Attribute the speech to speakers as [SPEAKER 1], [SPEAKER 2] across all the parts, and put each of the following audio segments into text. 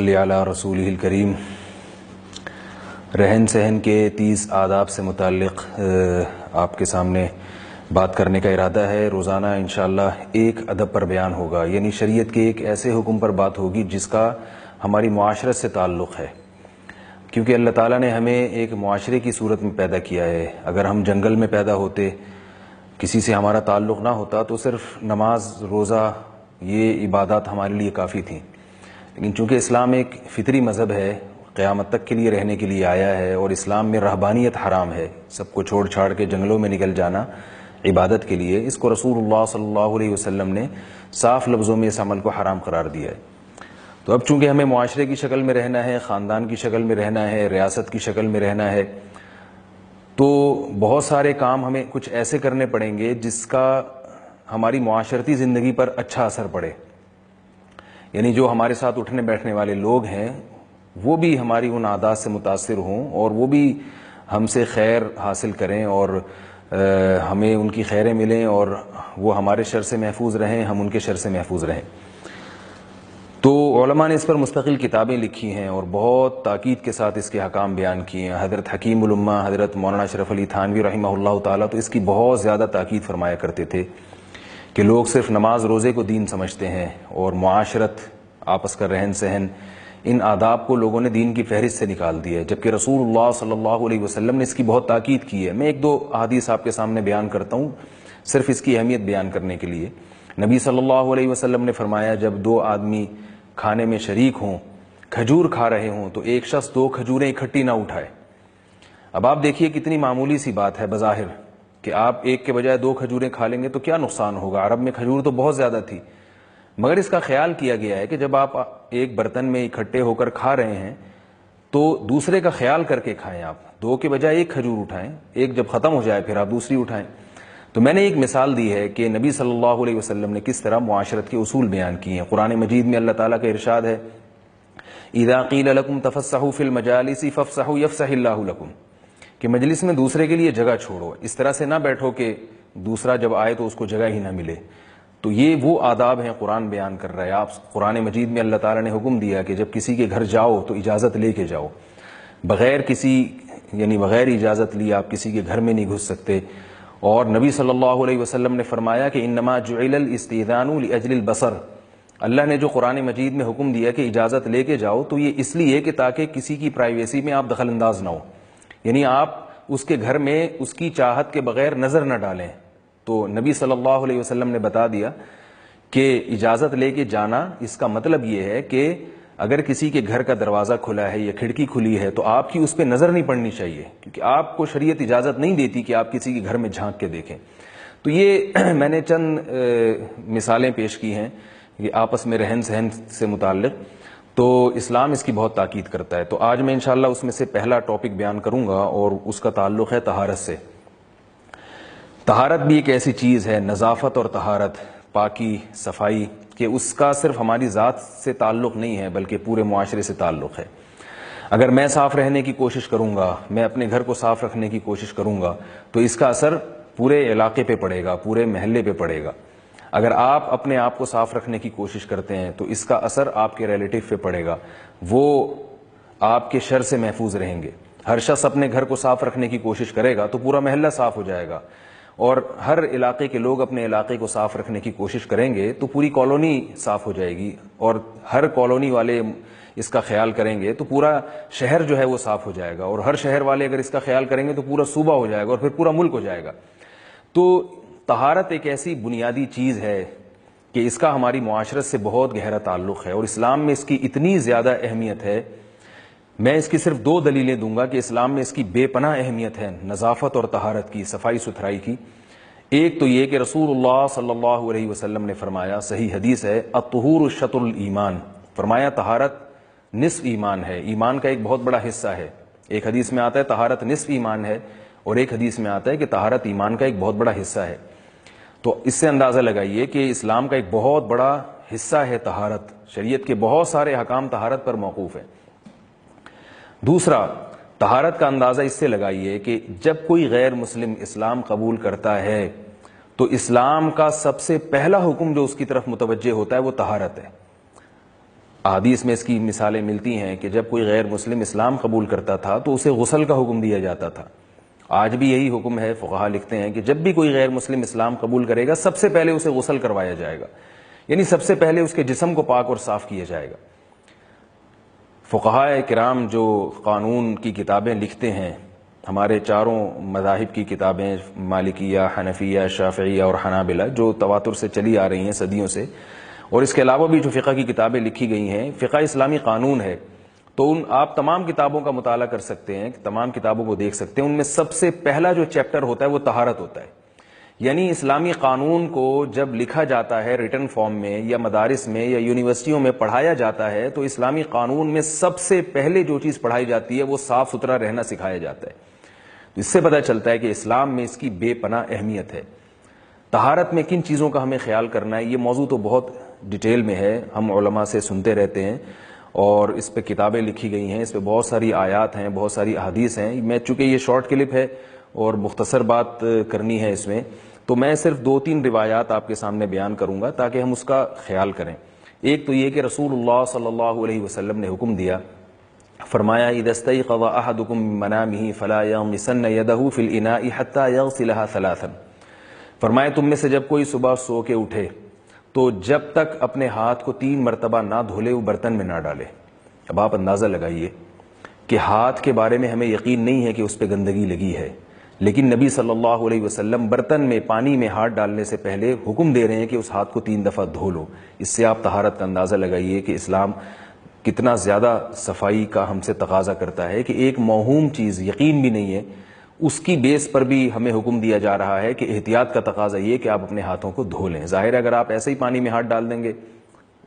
[SPEAKER 1] صلی علی رسولہ الکریم۔ رہن سہن کے 30 آداب سے متعلق آپ کے سامنے بات کرنے کا ارادہ ہے۔ روزانہ انشاءاللہ ایک ادب پر بیان ہوگا، یعنی شریعت کے ایک ایسے حکم پر بات ہوگی جس کا ہماری معاشرت سے تعلق ہے، کیونکہ اللہ تعالیٰ نے ہمیں ایک معاشرے کی صورت میں پیدا کیا ہے۔ اگر ہم جنگل میں پیدا ہوتے، کسی سے ہمارا تعلق نہ ہوتا، تو صرف نماز روزہ یہ عبادات ہمارے لیے کافی تھیں، لیکن چونکہ اسلام ایک فطری مذہب ہے، قیامت تک کے لیے رہنے کے لیے آیا ہے، اور اسلام میں رہبانیت حرام ہے، سب کو چھوڑ چھاڑ کے جنگلوں میں نکل جانا عبادت کے لیے، اس کو رسول اللہ صلی اللہ علیہ وسلم نے صاف لفظوں میں اس عمل کو حرام قرار دیا ہے۔ تو اب چونکہ ہمیں معاشرے کی شکل میں رہنا ہے، خاندان کی شکل میں رہنا ہے، ریاست کی شکل میں رہنا ہے، تو بہت سارے کام ہمیں کچھ ایسے کرنے پڑیں گے جس کا ہماری معاشرتی زندگی پر اچھا اثر پڑے، یعنی جو ہمارے ساتھ اٹھنے بیٹھنے والے لوگ ہیں وہ بھی ہماری ان عادات سے متاثر ہوں اور وہ بھی ہم سے خیر حاصل کریں، اور ہمیں ان کی خیریں ملیں، اور وہ ہمارے شر سے محفوظ رہیں، ہم ان کے شر سے محفوظ رہیں۔ تو علماء نے اس پر مستقل کتابیں لکھی ہیں اور بہت تاکید کے ساتھ اس کے احکام بیان کیے ہیں۔ حضرت حکیم الامہ حضرت مولانا اشرف علی تھانوی رحمہ اللہ تعالیٰ تو اس کی بہت زیادہ تاکید فرمایا کرتے تھے کہ لوگ صرف نماز روزے کو دین سمجھتے ہیں، اور معاشرت، آپس کا رہن سہن، ان آداب کو لوگوں نے دین کی فہرست سے نکال دیا ہے، جبکہ رسول اللہ صلی اللہ علیہ وسلم نے اس کی بہت تاکید کی ہے۔ میں ایک دو احادیث آپ کے سامنے بیان کرتا ہوں صرف اس کی اہمیت بیان کرنے کے لیے۔ نبی صلی اللہ علیہ وسلم نے فرمایا، جب دو آدمی کھانے میں شریک ہوں، کھجور کھا رہے ہوں، تو ایک شخص 2 کھجوریں اکٹھی نہ اٹھائے۔ اب آپ دیکھیے کتنی معمولی سی بات ہے بظاہر کہ آپ ایک کے بجائے 2 کھجوریں کھا لیں گے تو کیا نقصان ہوگا، عرب میں کھجور تو بہت زیادہ تھی، مگر اس کا خیال کیا گیا ہے کہ جب آپ ایک برتن میں اکٹھے ہو کر کھا رہے ہیں تو دوسرے کا خیال کر کے کھائیں، آپ 2 کے بجائے 1 کھجور اٹھائیں، ایک جب ختم ہو جائے پھر آپ دوسری اٹھائیں۔ تو میں نے ایک مثال دی ہے کہ نبی صلی اللہ علیہ وسلم نے کس طرح معاشرت کے اصول بیان کیے ہیں۔ قرآن مجید میں اللہ تعالیٰ کا ارشاد ہے، اذا قیل لکم تفسحوا فی المجالس فافسحوا یفسح اللہ لکم، کہ مجلس میں دوسرے کے لیے جگہ چھوڑو، اس طرح سے نہ بیٹھو کہ دوسرا جب آئے تو اس کو جگہ ہی نہ ملے۔ تو یہ وہ آداب ہیں قرآن بیان کر رہا ہے۔ آپ قرآن مجید میں اللہ تعالیٰ نے حکم دیا کہ جب کسی کے گھر جاؤ تو اجازت لے کے جاؤ، بغیر اجازت لی آپ کسی کے گھر میں نہیں گھس سکتے۔ اور نبی صلی اللہ علیہ وسلم نے فرمایا کہ انما جعل الاستئذان لاجل البصر، اللہ نے جو قرآن مجید میں حکم دیا کہ اجازت لے کے جاؤ تو یہ اس لیے کہ تاکہ کسی کی پرائیویسی میں آپ دخل انداز نہ ہو، یعنی آپ اس کے گھر میں اس کی چاہت کے بغیر نظر نہ ڈالیں۔ تو نبی صلی اللہ علیہ وسلم نے بتا دیا کہ اجازت لے کے جانا، اس کا مطلب یہ ہے کہ اگر کسی کے گھر کا دروازہ کھلا ہے یا کھڑکی کھلی ہے تو آپ کی اس پہ نظر نہیں پڑنی چاہیے، کیونکہ آپ کو شریعت اجازت نہیں دیتی کہ آپ کسی کے گھر میں جھانک کے دیکھیں۔ تو یہ میں نے چند مثالیں پیش کی ہیں یہ آپس میں رہن سہن سے متعلق، تو اسلام اس کی بہت تاکید کرتا ہے۔ تو آج میں انشاءاللہ اس میں سے پہلا ٹاپک بیان کروں گا اور اس کا تعلق ہے طہارت سے۔ طہارت بھی ایک ایسی چیز ہے، نظافت اور طہارت، پاکی صفائی، کہ اس کا صرف ہماری ذات سے تعلق نہیں ہے بلکہ پورے معاشرے سے تعلق ہے۔ اگر میں صاف رہنے کی کوشش کروں گا، میں اپنے گھر کو صاف رکھنے کی کوشش کروں گا تو اس کا اثر پورے علاقے پہ پڑے گا، پورے محلے پہ پڑے گا۔ اگر آپ اپنے آپ کو صاف رکھنے کی کوشش کرتے ہیں تو اس کا اثر آپ کے ریلیٹیو پہ پڑے گا، وہ آپ کے شر سے محفوظ رہیں گے۔ ہر شخص اپنے گھر کو صاف رکھنے کی کوشش کرے گا تو پورا محلہ صاف ہو جائے گا، اور ہر علاقے کے لوگ اپنے علاقے کو صاف رکھنے کی کوشش کریں گے تو پوری کالونی صاف ہو جائے گی، اور ہر کالونی والے اس کا خیال کریں گے تو پورا شہر جو ہے وہ صاف ہو جائے گا، اور ہر شہر والے اگر اس کا خیال کریں گے تو پورا صوبہ ہو جائے گا، اور پھر پورا ملک ہو جائے گا۔ تو طہارت ایک ایسی بنیادی چیز ہے کہ اس کا ہماری معاشرت سے بہت گہرا تعلق ہے، اور اسلام میں اس کی اتنی زیادہ اہمیت ہے۔ میں اس کی صرف 2 دلیلیں دوں گا کہ اسلام میں اس کی بے پناہ اہمیت ہے، نظافت اور طہارت کی، صفائی ستھرائی کی۔ ایک تو یہ کہ رسول اللہ صلی اللہ علیہ وسلم نے فرمایا، صحیح حدیث ہے، الطہور شطر الایمان، فرمایا طہارت نصف ایمان ہے، ایمان کا ایک بہت بڑا حصہ ہے۔ ایک حدیث میں آتا ہے طہارت نصف ایمان ہے، اور ایک حدیث میں آتا ہے کہ طہارت ایمان کا ایک بہت بڑا حصہ ہے۔ تو اس سے اندازہ لگائیے کہ اسلام کا ایک بہت بڑا حصہ ہے طہارت، شریعت کے بہت سارے احکام طہارت پر موقوف ہیں۔ دوسرا، طہارت کا اندازہ اس سے لگائیے کہ جب کوئی غیر مسلم اسلام قبول کرتا ہے تو اسلام کا سب سے پہلا حکم جو اس کی طرف متوجہ ہوتا ہے وہ طہارت ہے۔ احادیث میں اس کی مثالیں ملتی ہیں کہ جب کوئی غیر مسلم اسلام قبول کرتا تھا تو اسے غسل کا حکم دیا جاتا تھا. آج بھی یہی حکم ہے. فقہا لکھتے ہیں کہ جب بھی کوئی غیر مسلم اسلام قبول کرے گا سب سے پہلے اسے غسل کروایا جائے گا, یعنی سب سے پہلے اس کے جسم کو پاک اور صاف کیا جائے گا. فقہاء کرام جو قانون کی کتابیں لکھتے ہیں, ہمارے چاروں مذاہب کی کتابیں مالکیہ, حنفیہ, شافعیہ اور حنابلہ جو تواتر سے چلی آ رہی ہیں صدیوں سے, اور اس کے علاوہ بھی جو فقہ کی کتابیں لکھی گئی ہیں, فقہ اسلامی قانون ہے, تو آپ تمام کتابوں کا مطالعہ کر سکتے ہیں, تمام کتابوں کو دیکھ سکتے ہیں. ان میں سب سے پہلا جو چیپٹر ہوتا ہے وہ طہارت ہوتا ہے. یعنی اسلامی قانون کو جب لکھا جاتا ہے ریٹن فارم میں یا مدارس میں یا یونیورسٹیوں میں پڑھایا جاتا ہے تو اسلامی قانون میں سب سے پہلے جو چیز پڑھائی جاتی ہے وہ صاف ستھرا رہنا سکھایا جاتا ہے. تو اس سے پتہ چلتا ہے کہ اسلام میں اس کی بے پناہ اہمیت ہے. طہارت میں کن چیزوں کا ہمیں خیال کرنا ہے, یہ موضوع تو بہت ڈیٹیل میں ہے, ہم علماء سے سنتے رہتے ہیں اور اس پہ کتابیں لکھی گئی ہیں, اس پہ بہت ساری آیات ہیں, بہت ساری احادیث ہیں. میں چونکہ یہ شارٹ کلپ ہے اور مختصر بات کرنی ہے اس میں, تو میں صرف 2-3 روایات آپ کے سامنے بیان کروں گا تاکہ ہم اس کا خیال کریں. ایک تو یہ کہ رسول اللہ صلی اللہ علیہ وسلم نے حکم دیا, فرمایا اذا استيقظ احدكم من منامه فلا يغمسن يده في الاناء حتى يغسلها ثلاثا. فرمایا تم میں سے جب کوئی صبح سو کے اٹھے تو جب تک اپنے ہاتھ کو 3 مرتبہ نہ دھولے وہ برتن میں نہ ڈالے. اب آپ اندازہ لگائیے کہ ہاتھ کے بارے میں ہمیں یقین نہیں ہے کہ اس پہ گندگی لگی ہے, لیکن نبی صلی اللہ علیہ وسلم برتن میں پانی میں ہاتھ ڈالنے سے پہلے حکم دے رہے ہیں کہ اس ہاتھ کو 3 دفعہ دھو لو. اس سے آپ طہارت کا اندازہ لگائیے کہ اسلام کتنا زیادہ صفائی کا ہم سے تقاضا کرتا ہے, کہ ایک موہوم چیز یقین بھی نہیں ہے اس کی بیس پر بھی ہمیں حکم دیا جا رہا ہے کہ احتیاط کا تقاضا یہ کہ آپ اپنے ہاتھوں کو دھو لیں. ظاہر ہے اگر آپ ایسے ہی پانی میں ہاتھ ڈال دیں گے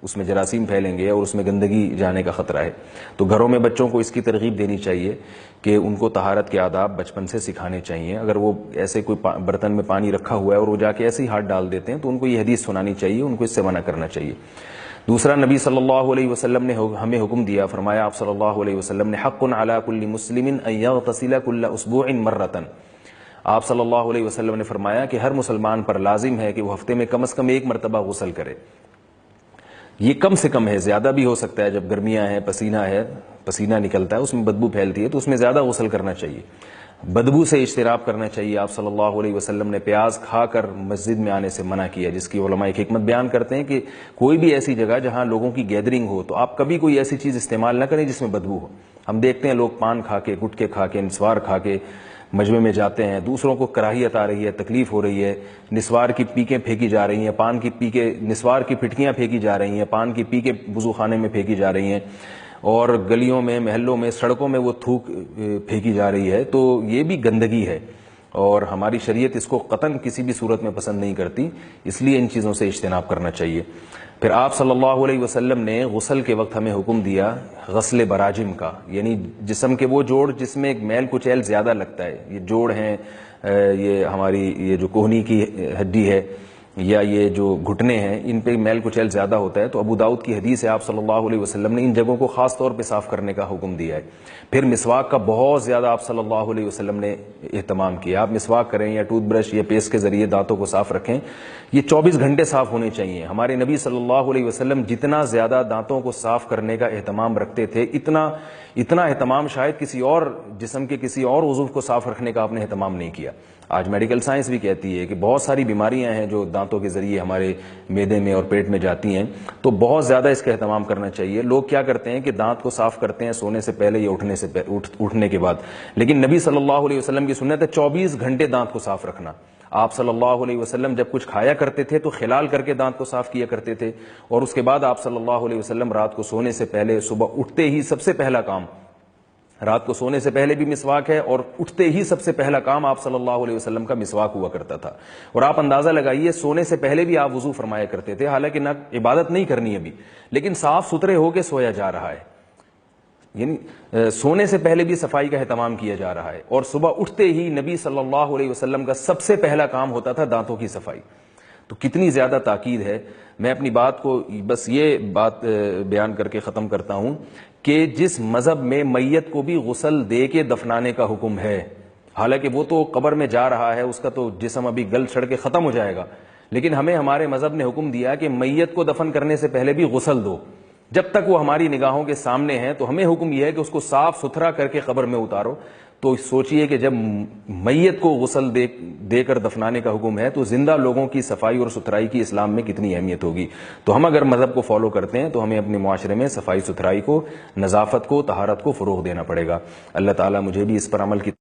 [SPEAKER 1] اس میں جراثیم پھیلیں گے اور اس میں گندگی جانے کا خطرہ ہے. تو گھروں میں بچوں کو اس کی ترغیب دینی چاہیے کہ ان کو طہارت کے آداب بچپن سے سکھانے چاہیے. اگر وہ ایسے کوئی برتن میں پانی رکھا ہوا ہے اور وہ جا کے ایسے ہی ہاتھ ڈال دیتے ہیں تو ان کو یہ حدیث سنانی چاہیے, ان کو اس سے منع کرنا چاہیے. دوسرا, نبی صلی اللہ علیہ وسلم نے ہمیں حکم دیا, فرمایا آپ صلی اللہ علیہ وسلم نے حق علی کل مسلم ان یغتسل کل اسبوع مرۃ. آپ صلی اللہ علیہ وسلم نے فرمایا کہ ہر مسلمان پر لازم ہے کہ وہ ہفتے میں کم از کم 1 مرتبہ غسل کرے. یہ کم سے کم ہے, زیادہ بھی ہو سکتا ہے, جب گرمیاں ہیں, پسینہ نکلتا ہے, اس میں بدبو پھیلتی ہے تو اس میں زیادہ غسل کرنا چاہیے. بدبو سے اجتناب کرنا چاہیے. آپ صلی اللہ علیہ وسلم نے پیاز کھا کر مسجد میں آنے سے منع کیا, جس کی علماء ایک حکمت بیان کرتے ہیں کہ کوئی بھی ایسی جگہ جہاں لوگوں کی گیدرنگ ہو تو آپ کبھی کوئی ایسی چیز استعمال نہ کریں جس میں بدبو ہو. ہم دیکھتے ہیں لوگ پان کھا کے, گٹکے کھا کے, نسوار کھا کے مجمع میں جاتے ہیں, دوسروں کو کراہیت آ رہی ہے, تکلیف ہو رہی ہے, نسوار کی پیکیں پھینکی جا رہی ہیں, پان کی پیکیں, نسوار کی پھٹکیاں پھینکی جا رہی ہیں, پان کی پیکیں وضو خانے میں پھینکی جا رہی ہیں, اور گلیوں میں, محلوں میں, سڑکوں میں وہ تھوک پھینکی جا رہی ہے. تو یہ بھی گندگی ہے اور ہماری شریعت اس کو قطعاً کسی بھی صورت میں پسند نہیں کرتی, اس لیے ان چیزوں سے اجتناب کرنا چاہیے. پھر آپ صلی اللہ علیہ وسلم نے غسل کے وقت ہمیں حکم دیا غسل براجم کا, یعنی جسم کے وہ جوڑ جس میں ایک میل کچیل زیادہ لگتا ہے. یہ جوڑ ہیں, یہ ہماری یہ جو کوہنی کی ہڈی ہے یا یہ جو گھٹنے ہیں, ان پہ میل کچیل زیادہ ہوتا ہے. تو ابو داؤد کی حدیث ہے, آپ صلی اللہ علیہ وسلم نے ان جگہوں کو خاص طور پہ صاف کرنے کا حکم دیا ہے. پھر مسواک کا بہت زیادہ آپ صلی اللہ علیہ وسلم نے اہتمام کیا. آپ مسواک کریں یا ٹوتھ برش یا پیسٹ کے ذریعے دانتوں کو صاف رکھیں, یہ 24 گھنٹے صاف ہونے چاہیے. ہمارے نبی صلی اللہ علیہ وسلم جتنا زیادہ دانتوں کو صاف کرنے کا اہتمام رکھتے تھے, اتنا اہتمام شاید کسی اور جسم کے کسی اور عضو کو صاف رکھنے کا آپ نے اہتمام نہیں کیا. آج میڈیکل سائنس بھی کہتی ہے کہ بہت ساری بیماریاں ہیں جو دانتوں کے ذریعے ہمارے معدے میں اور پیٹ میں جاتی ہیں, تو بہت زیادہ اس کا اہتمام کرنا چاہیے. لوگ کیا کرتے ہیں کہ دانت کو صاف کرتے ہیں سونے سے پہلے یا اٹھنے کے بعد, لیکن نبی صلی اللہ علیہ وسلم کی سنت ہے 24 گھنٹے دانت کو صاف رکھنا. آپ صلی اللہ علیہ وسلم جب کچھ کھایا کرتے تھے تو خلال کر کے دانت کو صاف کیا کرتے تھے, اور اس کے بعد آپ صلی اللہ علیہ وسلم رات کو سونے سے پہلے, صبح اٹھتے ہی سب سے پہلا کام, رات کو سونے سے پہلے بھی مسواک ہے اور اٹھتے ہی سب سے پہلا کام آپ صلی اللہ علیہ وسلم کا مسواک ہوا کرتا تھا. اور آپ اندازہ لگائیے سونے سے پہلے بھی آپ وضو فرمایا کرتے تھے, حالانکہ نہ عبادت نہیں کرنی ابھی, لیکن صاف ستھرے ہو کے سویا جا رہا ہے, یعنی سونے سے پہلے بھی صفائی کا اہتمام کیا جا رہا ہے. اور صبح اٹھتے ہی نبی صلی اللہ علیہ وسلم کا سب سے پہلا کام ہوتا تھا دانتوں کی صفائی. تو کتنی زیادہ تاکید ہے. میں اپنی بات کو بس یہ بات بیان کر کے ختم کرتا ہوں کہ جس مذہب میں میت کو بھی غسل دے کے دفنانے کا حکم ہے, حالانکہ وہ تو قبر میں جا رہا ہے, اس کا تو جسم ابھی گل چھڑ کے ختم ہو جائے گا, لیکن ہمیں ہمارے مذہب نے حکم دیا کہ میت کو دفن کرنے سے پہلے بھی غسل دو. جب تک وہ ہماری نگاہوں کے سامنے ہیں تو ہمیں حکم یہ ہے کہ اس کو صاف ستھرا کر کے قبر میں اتارو. تو سوچئے کہ جب میت کو غسل دے کر دفنانے کا حکم ہے تو زندہ لوگوں کی صفائی اور ستھرائی کی اسلام میں کتنی اہمیت ہوگی. تو ہم اگر مذہب کو فالو کرتے ہیں تو ہمیں اپنے معاشرے میں صفائی ستھرائی کو, نظافت کو, طہارت کو فروغ دینا پڑے گا. اللہ تعالیٰ مجھے بھی اس پر عمل کی